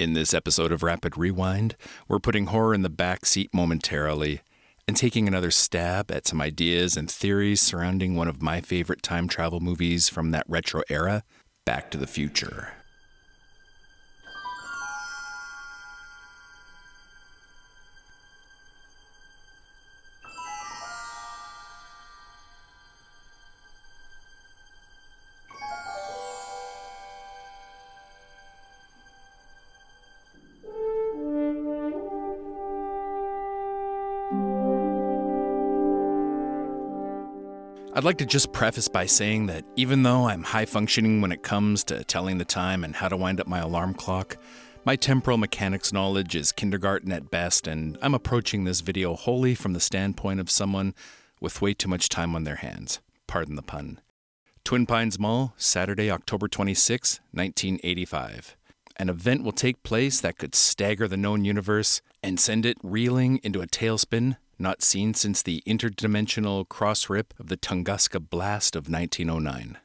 In this episode of Rapid Rewind, we're putting horror in the back seat momentarily and taking another stab at some ideas and theories surrounding one of my favorite time travel movies from that retro era, Back to the Future. I'd like to just preface by saying that even though I'm high functioning when it comes to telling the time and how to wind up my alarm clock, my temporal mechanics knowledge is kindergarten at best, and I'm approaching this video wholly from the standpoint of someone with way too much time on their hands. Pardon the pun. Twin Pines Mall, Saturday, October 26, 1985. An event will take place that could stagger the known universe and send it reeling into a tailspin not seen since the interdimensional cross-rip of the Tunguska blast of 1909.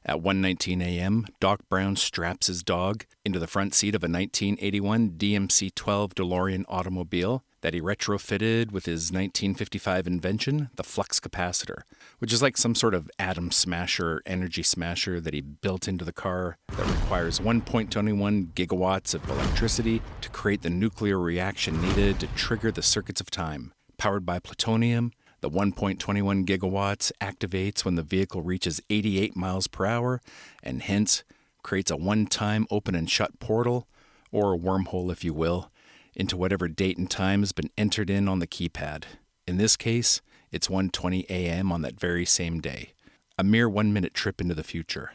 At 1:19 a.m., Doc Brown straps his dog into the front seat of a 1981 DMC-12 DeLorean automobile that he retrofitted with his 1955 invention, the flux capacitor, which is like some sort of atom smasher or energy smasher that he built into the car that requires 1.21 gigawatts of electricity to create the nuclear reaction needed to trigger the circuits of time. Powered by plutonium, the 1.21 gigawatts activates when the vehicle reaches 88 miles per hour and hence creates a one-time open and shut portal, or a wormhole if you will, into whatever date and time has been entered in on the keypad. In this case, it's 1:20 a.m. on that very same day. A mere 1-minute trip into the future.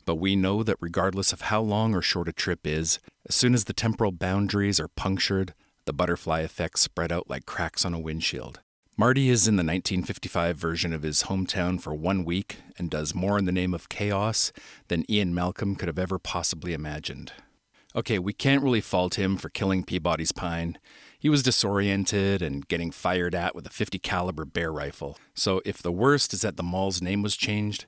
But we know that regardless of how long or short a trip is, as soon as the temporal boundaries are punctured, the butterfly effect spread out like cracks on a windshield. Marty is in the 1955 version of his hometown for 1 week and does more in the name of chaos than Ian Malcolm could have ever possibly imagined. Okay, we can't really fault him for killing Peabody's Pine. He was disoriented and getting fired at with a .50 caliber bear rifle. So if the worst is that the mall's name was changed,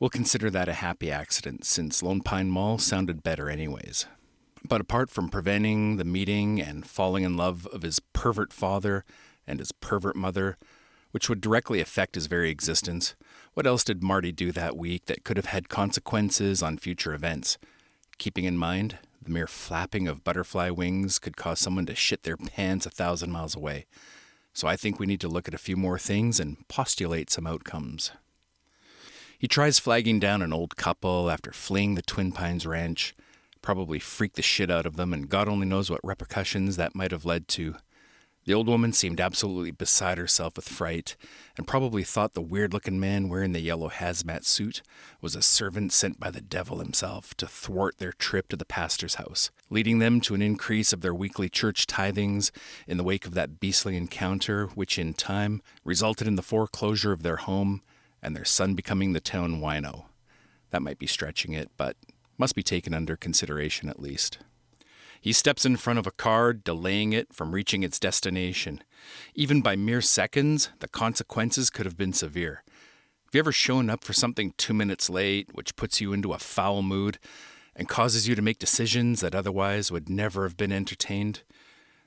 we'll consider that a happy accident since Lone Pine Mall sounded better anyways. But apart from preventing the meeting and falling in love of his pervert father and his pervert mother, which would directly affect his very existence, what else did Marty do that week that could have had consequences on future events? Keeping in mind, the mere flapping of butterfly wings could cause someone to shit their pants 1,000 miles away. So I think we need to look at a few more things and postulate some outcomes. He tries flagging down an old couple after fleeing the Twin Pines Ranch. Probably freaked the shit out of them, and God only knows what repercussions that might have led to. The old woman seemed absolutely beside herself with fright, and probably thought the weird-looking man wearing the yellow hazmat suit was a servant sent by the devil himself to thwart their trip to the pastor's house, leading them to an increase of their weekly church tithings in the wake of that beastly encounter, which in time resulted in the foreclosure of their home and their son becoming the town wino. That might be stretching it, but must be taken under consideration at least. He steps in front of a car, delaying it from reaching its destination. Even by mere seconds, the consequences could have been severe. Have you ever shown up for something 2 minutes late, which puts you into a foul mood and causes you to make decisions that otherwise would never have been entertained?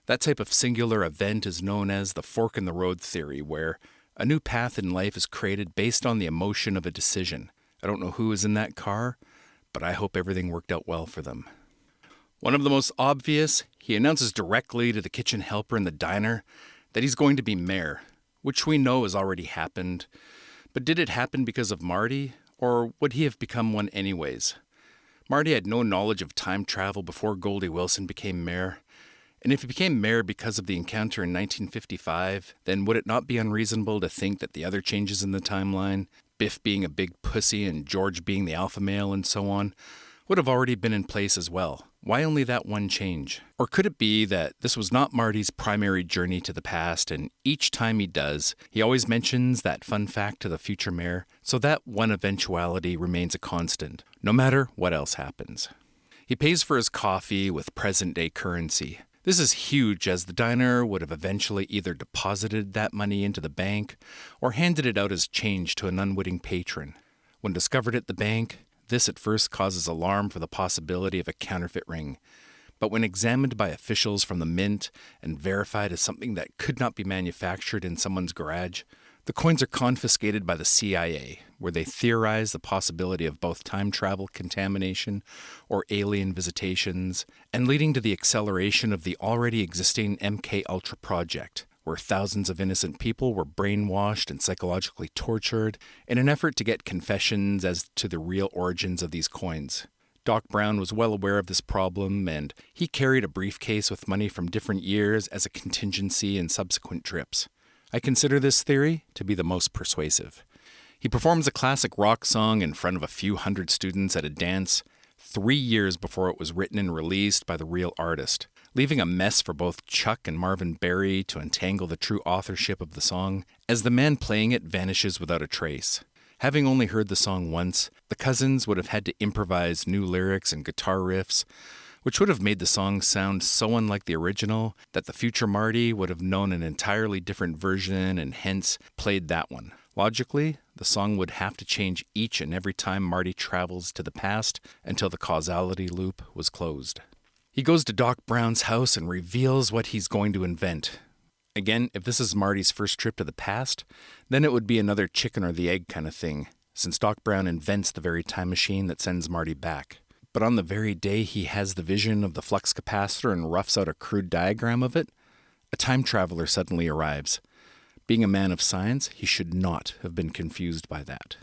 That type of singular event is known as the fork in the road theory, where a new path in life is created based on the emotion of a decision. I don't know who is in that car, but I hope everything worked out well for them. One of the most obvious, he announces directly to the kitchen helper in the diner that he's going to be mayor, which we know has already happened. But did it happen because of Marty, or would he have become one anyways? Marty had no knowledge of time travel before Goldie Wilson became mayor. And if he became mayor because of the encounter in 1955, then would it not be unreasonable to think that the other changes in the timeline, Biff being a big pussy and George being the alpha male and so on, would have already been in place as well? Why only that one change? Or could it be that this was not Marty's primary journey to the past, and each time he does, he always mentions that fun fact to the future mayor, so that one eventuality remains a constant, no matter what else happens? He pays for his coffee with present-day currency. This is huge, as the diner would have eventually either deposited that money into the bank or handed it out as change to an unwitting patron. When discovered at the bank, this at first causes alarm for the possibility of a counterfeit ring. But when examined by officials from the Mint and verified as something that could not be manufactured in someone's garage, the coins are confiscated by the CIA, where they theorize the possibility of both time travel contamination or alien visitations, and leading to the acceleration of the already existing MK Ultra project, where thousands of innocent people were brainwashed and psychologically tortured in an effort to get confessions as to the real origins of these coins. Doc Brown was well aware of this problem, and he carried a briefcase with money from different years as a contingency in subsequent trips. I consider this theory to be the most persuasive. He performs a classic rock song in front of a few hundred students at a dance 3 years before it was written and released by the real artist, leaving a mess for both Chuck and Marvin Berry to entangle the true authorship of the song, as the man playing it vanishes without a trace. Having only heard the song once, the cousins would have had to improvise new lyrics and guitar riffs, which would have made the song sound so unlike the original that the future Marty would have known an entirely different version and hence played that one. Logically, the song would have to change each and every time Marty travels to the past until the causality loop was closed. He goes to Doc Brown's house and reveals what he's going to invent. Again, if this is Marty's first trip to the past, then it would be another chicken or the egg kind of thing, since Doc Brown invents the very time machine that sends Marty back. But on the very day he has the vision of the flux capacitor and roughs out a crude diagram of it, a time traveler suddenly arrives. Being a man of science, he should not have been confused by that.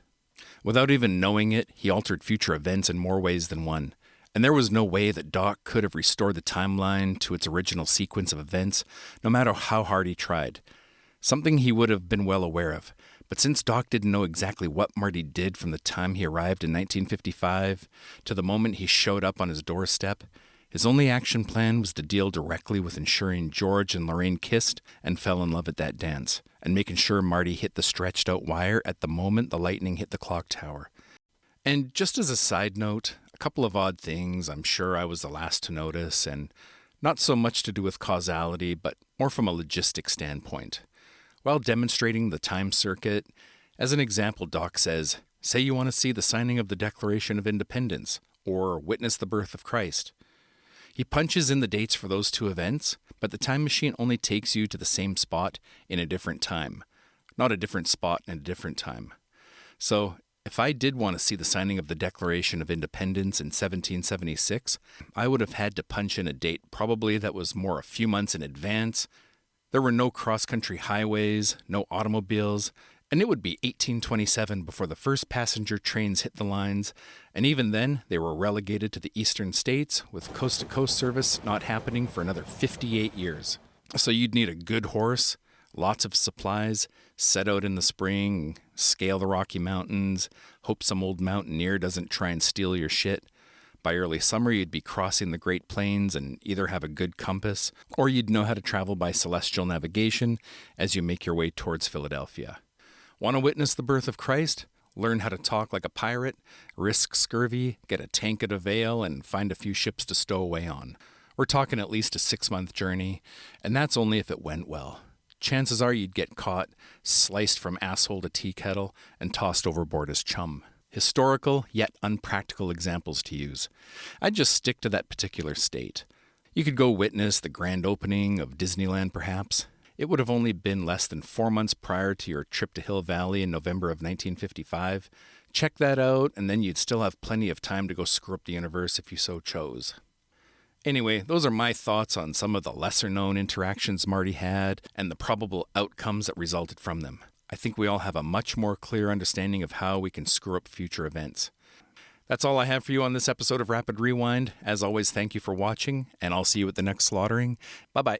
Without even knowing it, he altered future events in more ways than one, and there was no way that Doc could have restored the timeline to its original sequence of events, no matter how hard he tried. Something he would have been well aware of. But since Doc didn't know exactly what Marty did from the time he arrived in 1955 to the moment he showed up on his doorstep, his only action plan was to deal directly with ensuring George and Lorraine kissed and fell in love at that dance, and making sure Marty hit the stretched out wire at the moment the lightning hit the clock tower. And just as a side note, a couple of odd things I'm sure I was the last to notice, and not so much to do with causality, but more from a logistic standpoint. While demonstrating the time circuit, as an example, Doc says, say you want to see the signing of the Declaration of Independence, or witness the birth of Christ. He punches in the dates for those two events, but the time machine only takes you to the same spot in a different time, not a different spot in a different time. So, if I did want to see the signing of the Declaration of Independence in 1776, I would have had to punch in a date probably that was more a few months in advance. There were no cross-country highways, no automobiles, and it would be 1827 before the first passenger trains hit the lines, and even then they were relegated to the eastern states, with coast-to-coast service not happening for another 58 years. So you'd need a good horse, lots of supplies, set out in the spring, scale the Rocky Mountains, hope some old mountaineer doesn't try and steal your shit. By early summer, you'd be crossing the Great Plains and either have a good compass, or you'd know how to travel by celestial navigation as you make your way towards Philadelphia. Want to witness the birth of Christ? Learn how to talk like a pirate, risk scurvy, get a tank at a Vale, and find a few ships to stow away on. We're talking at least a 6-month journey, and that's only if it went well. Chances are you'd get caught, sliced from asshole to tea kettle, and tossed overboard as chum. Historical, yet unpractical examples to use. I'd just stick to that particular state. You could go witness the grand opening of Disneyland, perhaps. It would have only been less than 4 months prior to your trip to Hill Valley in November of 1955. Check that out, and then you'd still have plenty of time to go screw up the universe if you so chose. Anyway, those are my thoughts on some of the lesser-known interactions Marty had and the probable outcomes that resulted from them. I think we all have a much more clear understanding of how we can screw up future events. That's all I have for you on this episode of Rapid Rewind. As always, thank you for watching, and I'll see you at the next slaughtering. Bye-bye.